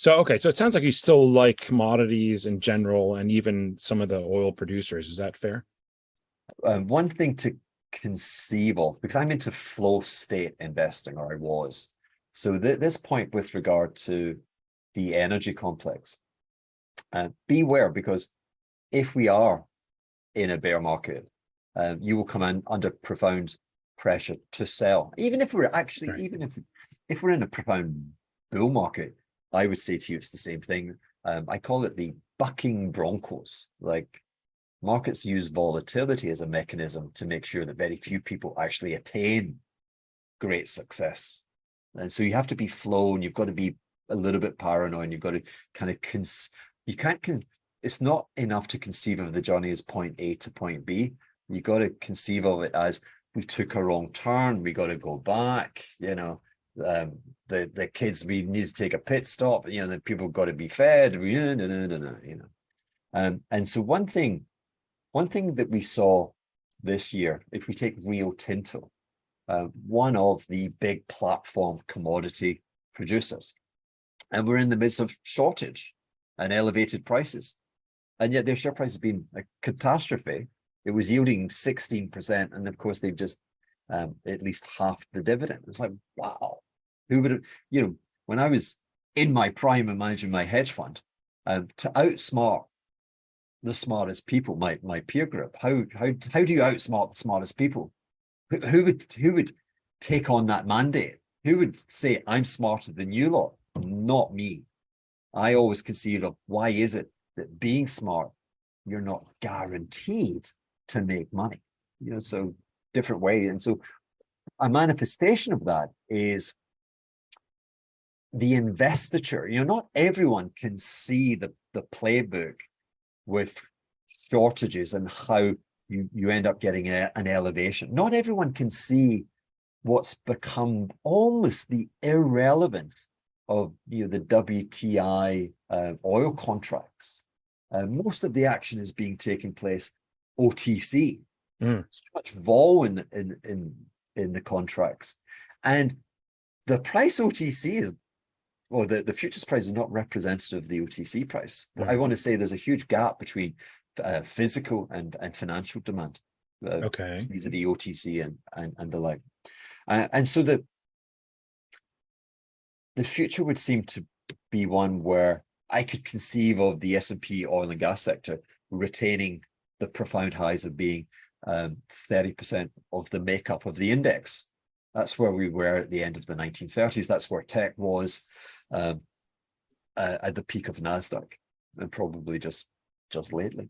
Okay, so it sounds like you still like commodities in general and even some of the oil producers. Is that fair? One thing to conceive of, because I'm into flow state investing, or I was. So this point with regard to the energy complex, beware, because if we are in a bear market, you will come in under profound pressure to sell. Even if we're actually, Right. even if we're in a profound bull market, I would say to you it's the same thing. I call it the bucking broncos. Like, markets use volatility as a mechanism to make sure that very few people actually attain great success. And so you have to be flow, and you've got to be a little bit paranoid, and you've got to kind of it's not enough to conceive of the journey as point A to point B. You got to conceive of it as, we took a wrong turn, we got to go back, the kids, we need to take a pit stop, the people got to be fed, and so one thing that we saw this year, if we take Rio Tinto, one of the big platform commodity producers, and we're in the midst of shortage and elevated prices, and yet their share price has been a catastrophe. It was yielding 16%, and of course they've just at least half the dividend. It's like, wow, who would have, when I was in my prime and managing my hedge fund, to outsmart the smartest people, my peer group, how do you outsmart the smartest people? Who would take on that mandate? Who would say, I'm smarter than you lot? Not me. I always conceive of, why is it that being smart, you're not guaranteed to make money? So different way. And so a manifestation of that is the investiture. Not everyone can see the playbook with shortages and how you end up getting an elevation. Not everyone can see what's become almost the irrelevance of the WTI oil contracts. Most of the action is being taken place OTC. So much vol in the contracts, and the price OTC is, well, the futures price is not representative of the OTC price. I want to say there's a huge gap between physical and financial demand. Okay. Vis-a-vis OTC and the like. And so the future would seem to be one where I could conceive of the S&P oil and gas sector retaining the profound highs of being 30% of the makeup of the index. That's where we were at the end of the 1930s. That's where tech was at the peak of NASDAQ, and probably just lately.